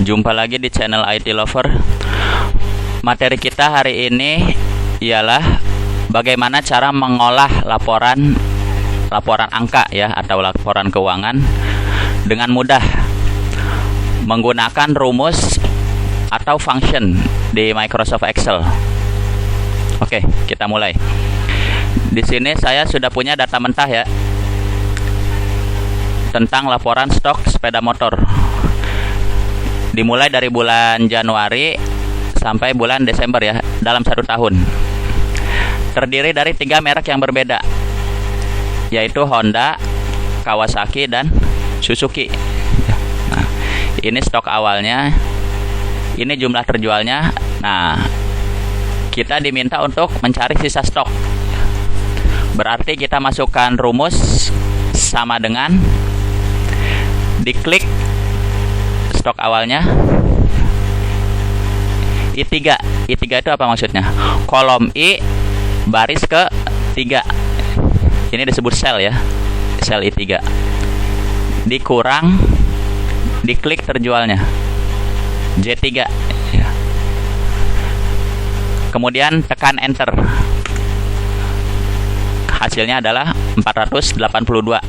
Jumpa lagi di channel IT Lover. Materi kita hari ini ialah bagaimana cara mengolah laporan angka ya, atau laporan keuangan dengan mudah menggunakan rumus atau function di Microsoft Excel. Oke, kita mulai. Di sini saya sudah punya data mentah ya, tentang laporan stok sepeda motor. Dimulai dari bulan Januari sampai bulan Desember ya, dalam 1 tahun. Terdiri dari 3 merek yang berbeda, yaitu Honda, Kawasaki, dan Suzuki. Nah, ini stok awalnya, ini jumlah terjualnya. Nah, kita diminta untuk mencari sisa stok. Berarti kita masukkan rumus sama dengan diklik stok awalnya I3. I3 itu apa maksudnya? Kolom I baris ke 3. Ini disebut sel ya, sel I3. Dikurang, diklik terjualnya J3 ya. Kemudian tekan enter. Hasilnya adalah 482.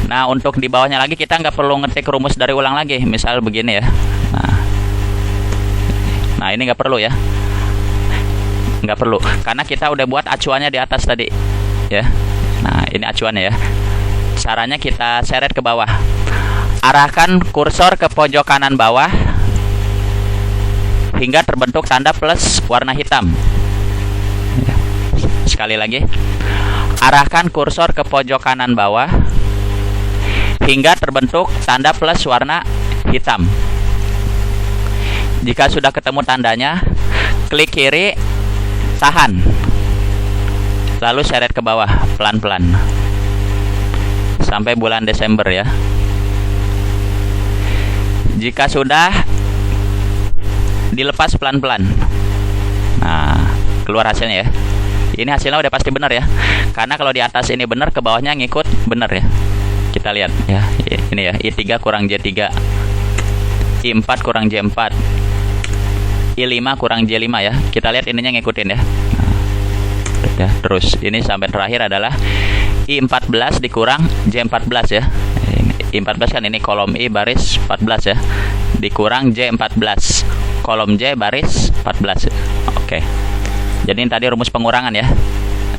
Nah, untuk di bawahnya lagi kita nggak perlu ngetik rumus dari ulang lagi. Misal begini ya. Nah ini nggak perlu ya. Nggak perlu, karena kita udah buat acuannya di atas tadi ya. Nah ini acuannya ya. Caranya kita seret ke bawah. Arahkan kursor ke pojok kanan bawah hingga terbentuk tanda plus warna hitam. Sekali lagi. Arahkan kursor ke pojok kanan bawah hingga terbentuk tanda plus warna hitam. Jika sudah ketemu tandanya, klik kiri, tahan, lalu seret ke bawah pelan-pelan sampai bulan Desember ya. Jika sudah, dilepas pelan-pelan. Nah, keluar hasilnya ya. Ini hasilnya udah pasti benar ya, karena kalau di atas ini benar, ke bawahnya ngikut benar ya. Kita lihat ya, ini ya, I3 kurang J3, I4 kurang J4, I5 kurang J5 ya. Kita lihat ininya ngikutin ya. Ya, terus ini sampai terakhir adalah I14 dikurang J14 ya. I14 kan ini kolom I baris 14 ya, dikurang J14, kolom J baris 14. Oke. Jadi ini tadi rumus pengurangan ya.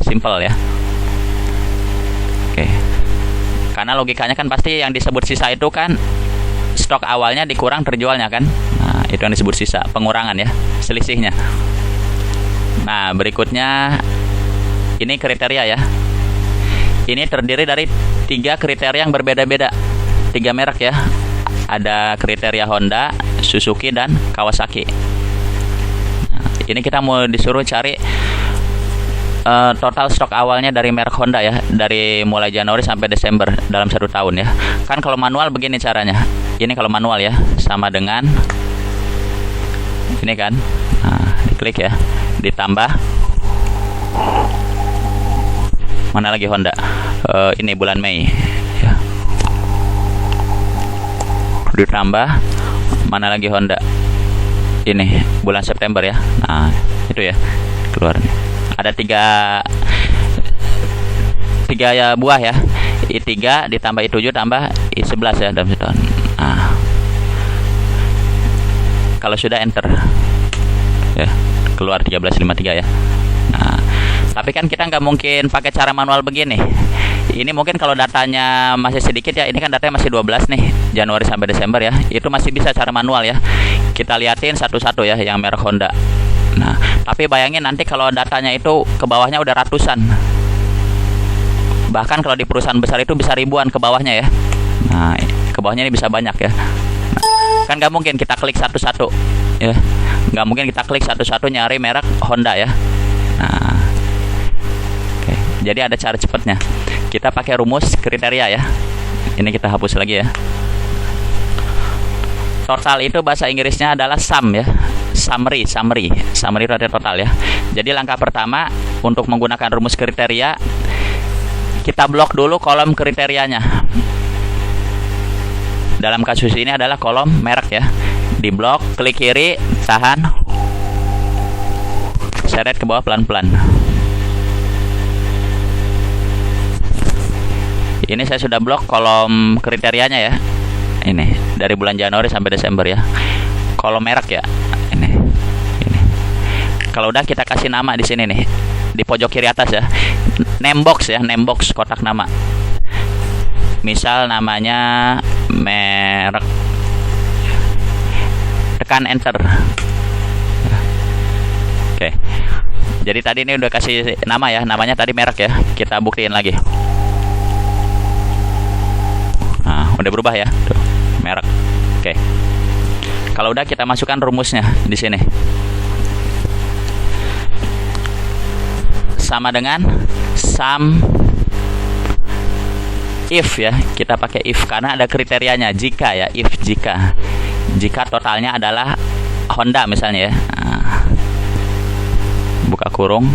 Simple ya. Oke. Karena logikanya kan pasti yang disebut sisa itu kan stok awalnya dikurang terjualnya kan. Nah, itu yang disebut sisa, pengurangan ya, selisihnya. Nah, berikutnya ini kriteria ya. Ini terdiri dari 3 kriteria yang berbeda-beda. 3 merek ya. Ada kriteria Honda, Suzuki, dan Kawasaki. Nah, ini kita mau disuruh cari total stok awalnya dari merek Honda ya, dari mulai Januari sampai Desember dalam 1 tahun ya. Kan kalau manual begini caranya. Ini kalau manual ya, sama dengan ini kan. Nah, diklik ya, ditambah. Mana lagi Honda? Ini bulan Mei ya. Ditambah, mana lagi Honda? Ini bulan September ya. Nah, itu ya, keluar nih. Ada 3 ya buah ya. I3 ditambah I7 tambah I11 ya dalam setahun. Nah, kalau sudah enter ya, keluar 1353 ya. Nah, tapi kan kita nggak mungkin pakai cara manual begini. Ini mungkin kalau datanya masih sedikit ya. Ini kan datanya masih 12 nih, Januari sampai Desember ya. Itu masih bisa cara manual ya. Kita liatin satu-satu ya yang merek Honda. Nah, tapi bayangin nanti kalau datanya itu ke bawahnya udah ratusan. Bahkan kalau di perusahaan besar itu bisa ribuan ke bawahnya ya. Nah, ke bawahnya ini bisa banyak ya. Nah, kan nggak mungkin kita klik satu-satu ya. Nggak mungkin kita klik satu-satu nyari merek Honda ya. Nah, oke. Jadi ada cara cepatnya. Kita pakai rumus kriteria ya. Ini kita hapus lagi ya. Total itu bahasa Inggrisnya adalah sum ya. Summary itu artinya total ya. Jadi langkah pertama untuk menggunakan rumus kriteria, kita blok dulu kolom kriterianya. Dalam kasus ini adalah kolom merek ya. Di blok, klik kiri, tahan, seret ke bawah pelan-pelan. Ini saya sudah blok kolom kriterianya ya. Ini dari bulan Januari sampai Desember ya. Kolom merek ya. Ini. Kalau udah kita kasih nama di sini nih. Di pojok kiri atas ya. Name box ya, name box kotak nama. Misal namanya merek. Tekan enter. Oke. Jadi tadi ini udah kasih nama ya, namanya tadi merek ya. Kita buktiin lagi. Nah, udah berubah ya. Tuh, merek. Oke. Kalau udah kita masukkan rumusnya di sini. Sama dengan sum if ya. Kita pakai if karena ada kriterianya, jika ya, if jika. Jika totalnya adalah Honda misalnya ya. Nah, buka kurung.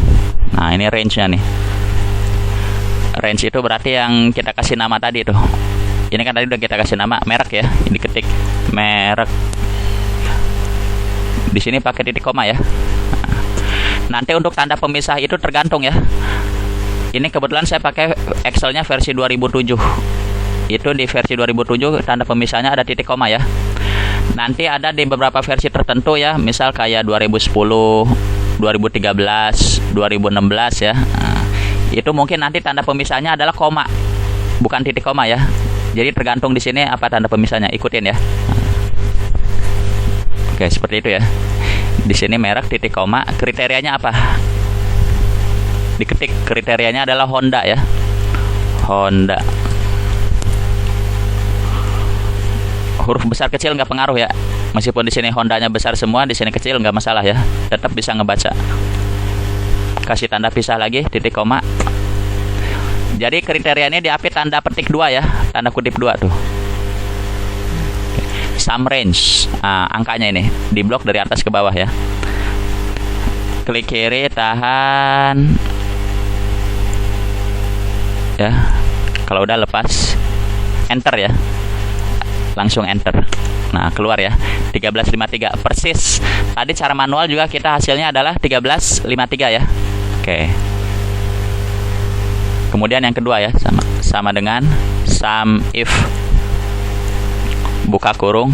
Nah, ini range-nya nih. Range itu berarti yang kita kasih nama tadi tuh. Ini kan tadi udah kita kasih nama merek ya. Ini ketik merek. Di sini pakai titik koma ya. Nanti untuk tanda pemisah itu tergantung ya. Ini kebetulan saya pakai Excel-nya versi 2007. Itu di versi 2007 tanda pemisahnya ada titik koma ya. Nanti ada di beberapa versi tertentu ya, misal kayak 2010, 2013, 2016 ya. Nah, itu mungkin nanti tanda pemisahnya adalah koma, bukan titik koma ya. Jadi tergantung di sini apa tanda pemisahnya, ikutin ya. Oke, seperti itu ya. Di sini merek titik koma, kriterianya apa? Diketik kriterianya adalah Honda ya. Honda. Huruf besar kecil nggak pengaruh ya. Meskipun di sini Hondanya besar semua, di sini kecil nggak masalah ya. Tetap bisa ngebaca. Kasih tanda pisah lagi, titik koma. Jadi kriterianya diapit tanda petik 2 ya, tanda kutip 2 tuh. Sum range, angkanya ini di blok dari atas ke bawah ya. Klik kiri, tahan. Ya, kalau udah lepas, enter ya. Langsung enter. Nah, keluar ya. 1353 persis. Tadi cara manual juga kita hasilnya adalah 1353 ya. Oke. Kemudian yang kedua ya, sama dengan sum if, buka kurung,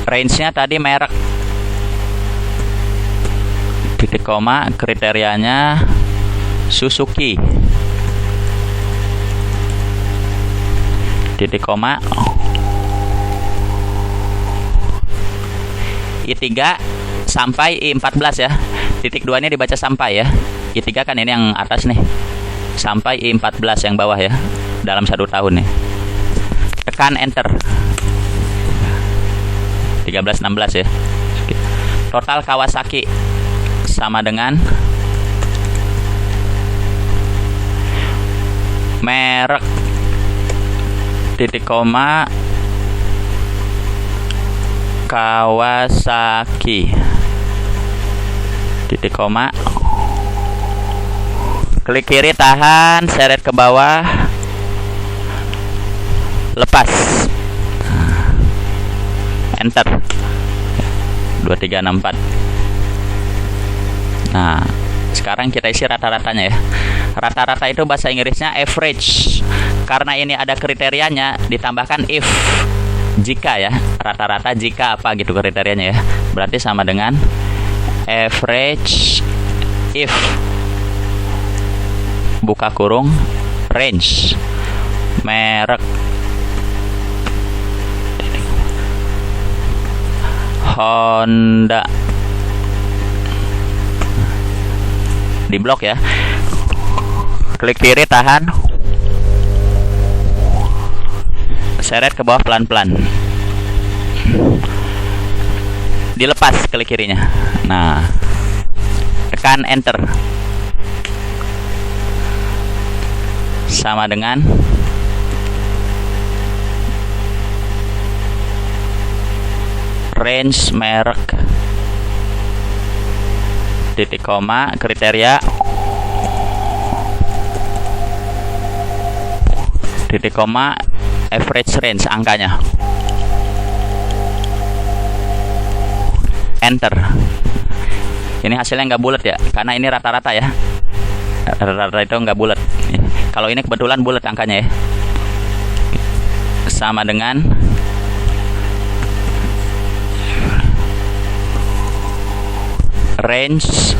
range-nya tadi merek, titik koma, kriterianya Suzuki, titik koma, I3 sampai I14 ya. Titik 2 ini dibaca sampai ya. I3 kan ini yang atas nih. Sampai I14 yang bawah ya. Dalam 1 tahun nih. Tekan enter. 1316 ya. Total Kawasaki sama dengan merek, titik koma, Kawasaki, titik koma, klik kiri, tahan, seret ke bawah, lepas, enter. 2364. Nah, sekarang kita isi rata-ratanya ya. Rata-rata itu bahasa Inggrisnya average. Karena ini ada kriterianya, ditambahkan if, jika ya. Rata-rata jika apa gitu kriterianya ya. Berarti sama dengan average if, buka kurung, range, merek, Honda, di blok ya. Klik kiri, tahan, seret ke bawah pelan-pelan, dilepas klik kirinya. Nah, tekan enter. Sama dengan range, merek, titik koma, kriteria, titik koma, average range, angkanya. enter. Ini hasilnya nggak bulat ya, karena ini rata-rata ya. Rata-rata itu nggak bulat. Kalau ini kebetulan bulat angkanya ya. Sama dengan range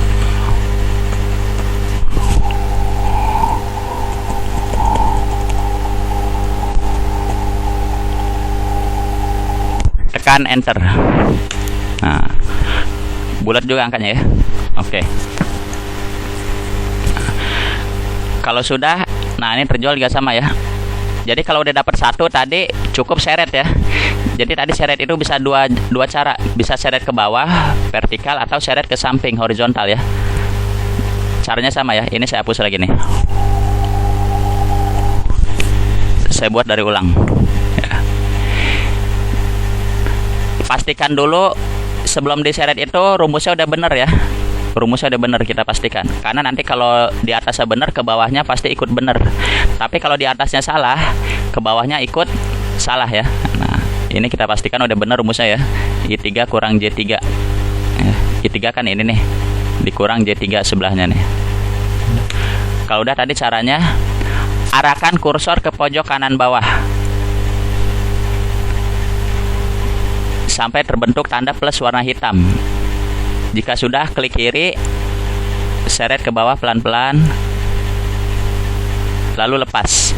tekan enter. Nah, bulat juga angkanya ya. Oke. Kalau sudah, nah ini terjual juga sama ya. Jadi kalau udah dapat satu tadi cukup seret ya. Jadi tadi seret itu bisa dua cara, bisa seret ke bawah vertikal atau seret ke samping horizontal ya. Caranya sama ya. Ini saya hapus lagi nih. Saya buat dari ulang. Ya. Pastikan dulu sebelum diseret itu rumusnya udah bener ya. Rumusnya udah bener, kita pastikan. Karena nanti kalau di atasnya bener, ke bawahnya pasti ikut bener. Tapi kalau di atasnya salah, ke bawahnya ikut salah ya. Nah, ini kita pastikan udah bener rumusnya ya. I3 kurang J3 ya. I3 kan ini nih, dikurang J3 sebelahnya nih. Kalau udah tadi caranya, arahkan kursor ke pojok kanan bawah sampai terbentuk tanda plus warna hitam. Jika sudah, klik kiri, seret ke bawah pelan-pelan, lalu lepas.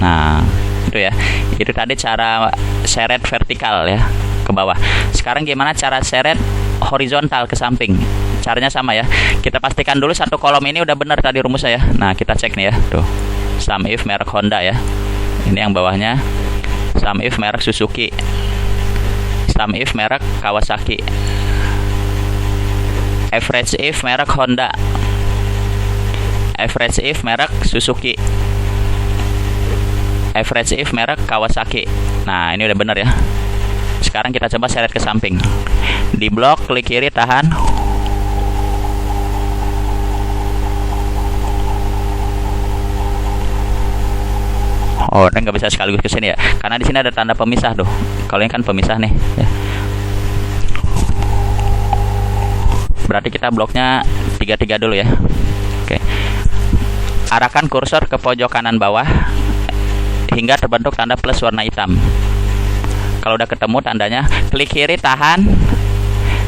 Nah, itu ya. Itu tadi cara seret vertikal ya, ke bawah. Sekarang gimana cara seret horizontal ke samping? Caranya sama ya. Kita pastikan dulu satu kolom ini udah benar tadi rumusnya ya. Nah, kita cek nih ya. Tuh, sum if merek Honda ya. Ini yang bawahnya. Sum if merek Suzuki. Sum if merek Kawasaki. Average if merek Honda. Average if merek Suzuki. Average if merek Kawasaki. Nah, ini udah bener ya. Sekarang kita coba seret ke samping. Di blok, klik kiri, tahan. Oh, ini nggak bisa sekaligus ke sini ya, karena di sini ada tanda pemisah tuh. Kalau ini kan pemisah nih. Ya. Berarti kita bloknya 3-3 dulu ya. Oke. Arahkan kursor ke pojok kanan bawah hingga terbentuk tanda plus warna hitam. Kalau udah ketemu tandanya, klik kiri, tahan,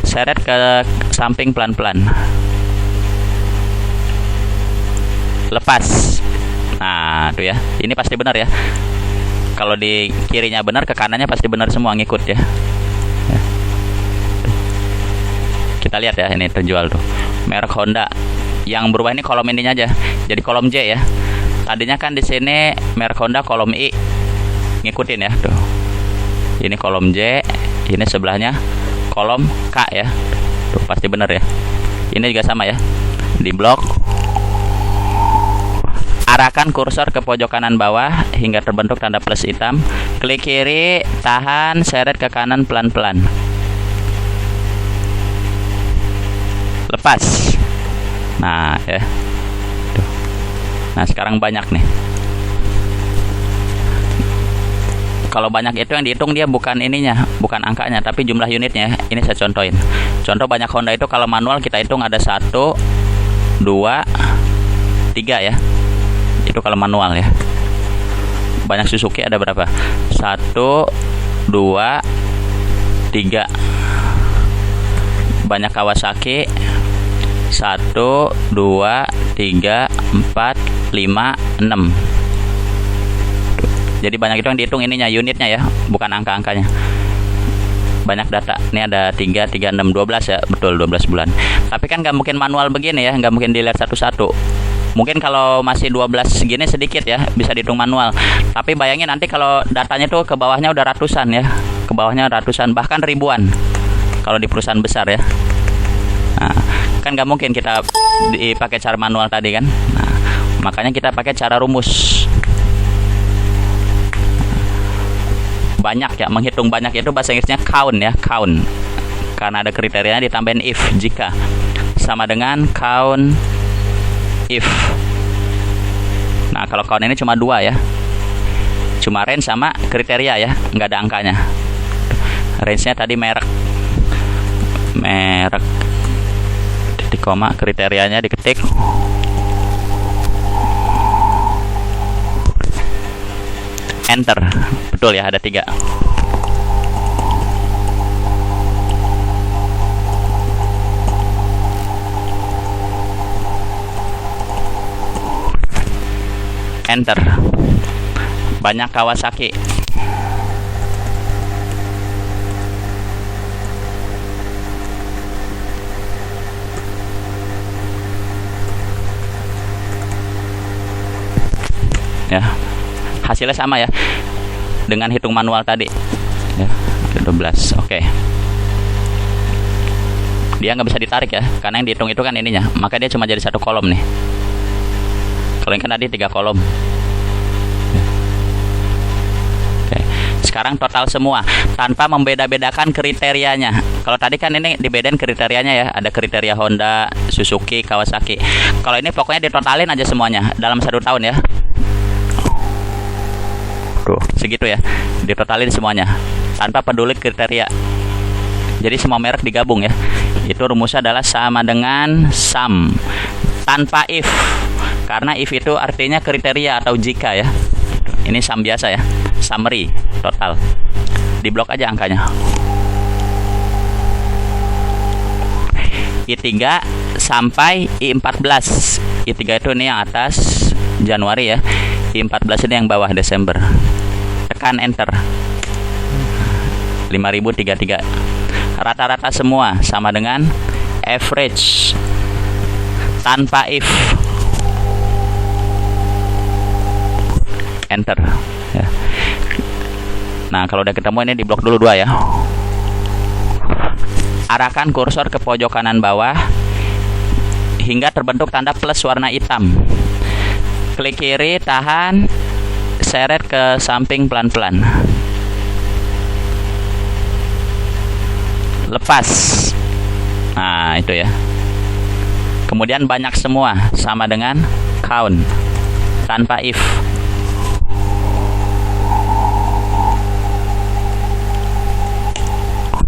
seret ke samping pelan-pelan. Lepas. Nah, tuh ya. Ini pasti benar ya. Kalau di kirinya benar, ke kanannya pasti benar semua, ngikut ya. Kita lihat ya, ini terjual tuh merek Honda. Yang berubah ini kolom ininya aja, jadi kolom J ya. Tadinya kan di sini merek Honda kolom I, ngikutin ya tuh. Ini kolom J, ini sebelahnya kolom K ya. Tuh pasti bener ya. Ini juga sama ya. Di blok, arahkan kursor ke pojok kanan bawah hingga terbentuk tanda plus hitam. Klik kiri, tahan, seret ke kanan pelan-pelan. Lepas. Nah ya. Tuh. Nah sekarang banyak nih. Kalau banyak itu yang dihitung dia bukan ininya, bukan angkanya, tapi jumlah unitnya. Ini saya contohin. Contoh banyak Honda itu kalau manual kita hitung ada 1, 2, 3 ya. Itu kalau manual ya. Banyak Suzuki ada berapa? 1, 2, 3. Banyak Kawasaki 1, 2, 3, 4, 5, 6. Jadi banyak itu yang dihitung ininya, unitnya ya, bukan angka-angkanya. Banyak data. Ini ada 3, 3, 6, 12 ya. Betul, 12 bulan. Tapi kan nggak mungkin manual begini ya, nggak mungkin dilihat satu-satu. Mungkin kalau masih 12 segini sedikit ya, bisa dihitung manual. Tapi bayangin nanti kalau datanya tuh ke bawahnya udah ratusan ya. Ke bawahnya ratusan, bahkan ribuan. Kalau di perusahaan besar ya. Nah, kan nggak mungkin kita dipakai cara manual tadi kan. Nah, makanya kita pakai cara rumus. Banyak ya, menghitung banyak itu bahasa Inggrisnya count ya, count. Karena ada kriterianya ditambahin if, jika. Sama dengan count if. Nah, kalau count ini cuma 2 ya. Cuma range sama kriteria ya, nggak ada angkanya. Range-nya tadi merek. merek, titik koma, kriterianya diketik. Enter. Betul ya, ada 3. Enter. Banyak Kawasaki. Ya, hasilnya sama ya dengan hitung manual tadi ya, 12. Oke, dia nggak bisa ditarik ya karena yang dihitung itu kan ininya, maka dia cuma jadi 1 kolom nih. Kalau yang kan tadi 3 kolom. Oke, sekarang total semua tanpa membeda-bedakan kriterianya. Kalau tadi kan ini dibedain kriterianya ya, ada kriteria Honda, Suzuki, Kawasaki. Kalau ini pokoknya ditotalin aja semuanya dalam 1 tahun ya. Tuh, segitu ya, ditotalin semuanya tanpa peduli kriteria. Jadi semua merek digabung ya. Itu rumusnya adalah sama dengan sum tanpa if. Karena if itu artinya kriteria atau jika ya. Ini sum biasa ya, summary total. Diblok aja angkanya. I3 sampai I14. I3 itu ini yang atas Januari ya. I14 ini yang bawah Desember. Tekan enter. 5033. Rata-rata semua sama dengan average tanpa if. Enter ya. Nah, kalau udah ketemu ini diblok dulu 2 ya. Arahkan kursor ke pojok kanan bawah hingga terbentuk tanda plus warna hitam. Klik kiri, tahan, seret ke samping pelan-pelan. Lepas. Nah, itu ya. Kemudian banyak semua sama dengan count tanpa if.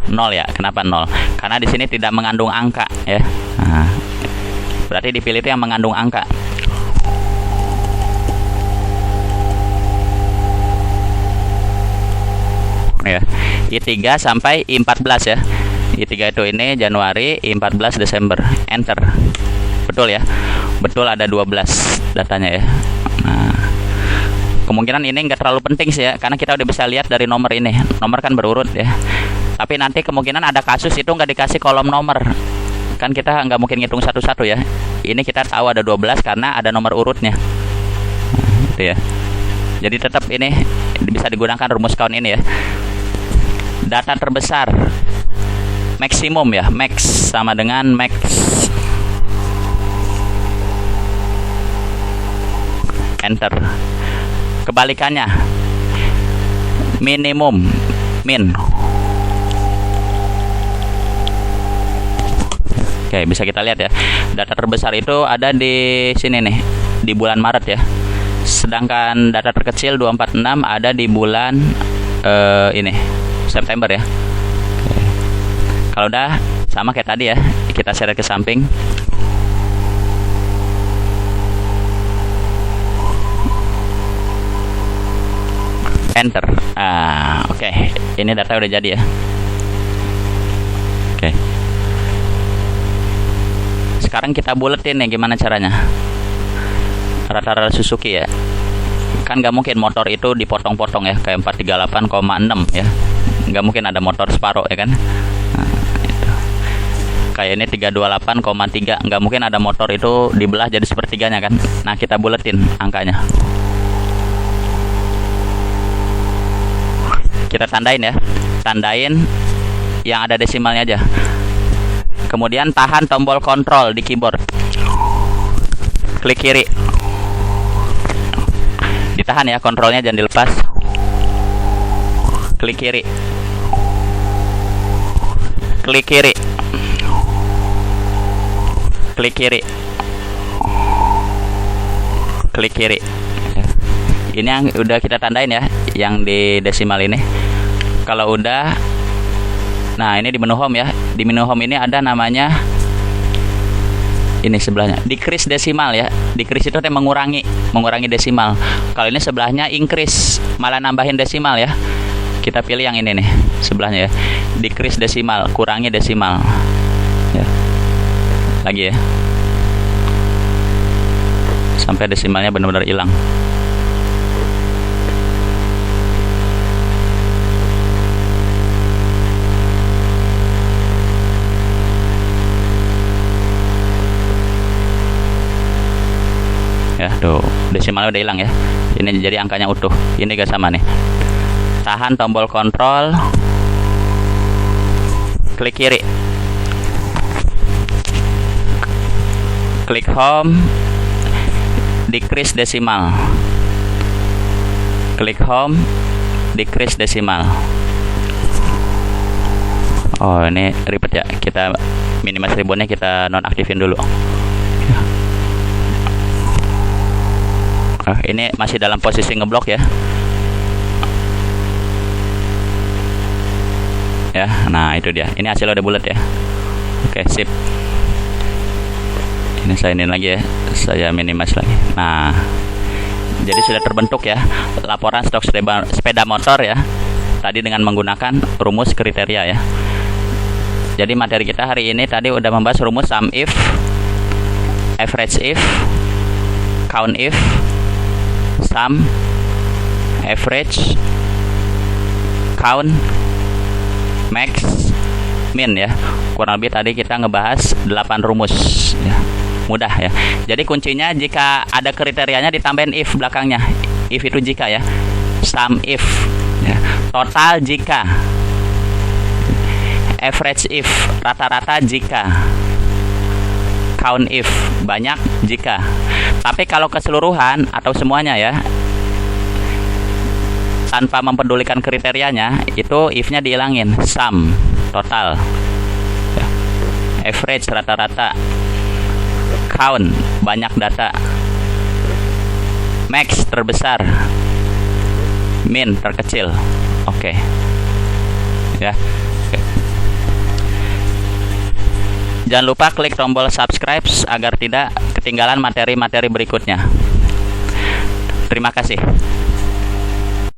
Nol ya. Kenapa 0? Karena di sini tidak mengandung angka ya. Nah, berarti dipilih itu yang mengandung angka. Ya, I3 sampai I14 ya. I3 itu ini Januari, I14 Desember. Enter. Betul ya. Betul, ada 12 datanya ya. Nah, kemungkinan ini nggak terlalu penting sih ya, karena kita udah bisa lihat dari nomor ini. Nomor kan berurut ya. Tapi nanti kemungkinan ada kasus itu nggak dikasih kolom nomor. Kan kita nggak mungkin ngitung satu-satu ya. Ini kita tahu ada 12 karena ada nomor urutnya. Nah, itu ya. Jadi tetap ini bisa digunakan rumus count ini ya. Data terbesar maksimum ya, max sama dengan max. Enter. Kebalikannya minimum, min. Oke, bisa kita lihat ya. Data terbesar itu ada di sini nih, di bulan Maret ya. Sedangkan data terkecil 246 ada di bulan ini September ya. Oke. Kalau udah sama kayak tadi ya, kita seret ke samping. Enter. Oke. Ini data udah jadi ya. Oke. Sekarang kita buletin nih gimana caranya. Rata-rata Suzuki ya. Kan nggak mungkin motor itu dipotong-potong ya, kayak 438,6 ya. Nggak mungkin ada motor Sparrow ya kan. Nah, itu. Kayak ini 328,3, nggak mungkin ada motor itu dibelah jadi sepertiganya kan. Nah, kita buletin angkanya. Kita tandain ya. Tandain yang ada desimalnya aja. Kemudian tahan tombol kontrol di keyboard. Klik kiri. Ditahan ya kontrolnya, jangan dilepas. Klik kiri. Klik kiri. Klik kiri. Klik kiri. Ini yang udah kita tandain ya, yang di desimal ini. Kalau udah Nah, ini di menu home ya. Di menu home ini ada namanya, ini sebelahnya decrease desimal ya. Decrease itu mengurangi desimal. Kalau ini sebelahnya increase, malah nambahin desimal ya. Kita pilih yang ini nih, sebelahnya ya. Decrease desimal, kurangi desimal. Ya. Lagi ya. Sampai desimalnya benar-benar hilang. Ya, tuh desimalnya udah hilang ya. Ini jadi angkanya utuh. Ini gak sama nih. Tahan tombol kontrol, klik kiri, klik home, decrease desimal, klik home, decrease desimal. Oh, ini ribet ya. Kita minimize ribbonnya, kita nonaktifin dulu. Ini masih dalam posisi ngeblok ya. Ya, nah itu dia. Ini hasilnya udah bulat ya. Oke, sip. Ini saya ini lagi ya. Saya minimize lagi. Nah, jadi sudah terbentuk ya laporan stok sepeda motor ya. Tadi dengan menggunakan rumus kriteria ya. Jadi materi kita hari ini tadi udah membahas rumus sum if, average if, count if, sum, average, count, max, min ya. Kurang lebih tadi kita ngebahas 8 rumus ya. Mudah ya. Jadi kuncinya jika ada kriterianya ditambahin if belakangnya. If itu jika ya. Sum if ya. Total jika. Average if, rata-rata jika. Count if, banyak jika. Tapi kalau keseluruhan atau semuanya ya, tanpa mempedulikan kriterianya, itu if-nya dihilangin. Sum, total ya. Average, rata-rata. Count, banyak data. Max, terbesar. Min, terkecil. Oke. Ya. Oke. Jangan lupa klik tombol subscribe agar tidak ketinggalan materi-materi berikutnya. Terima kasih.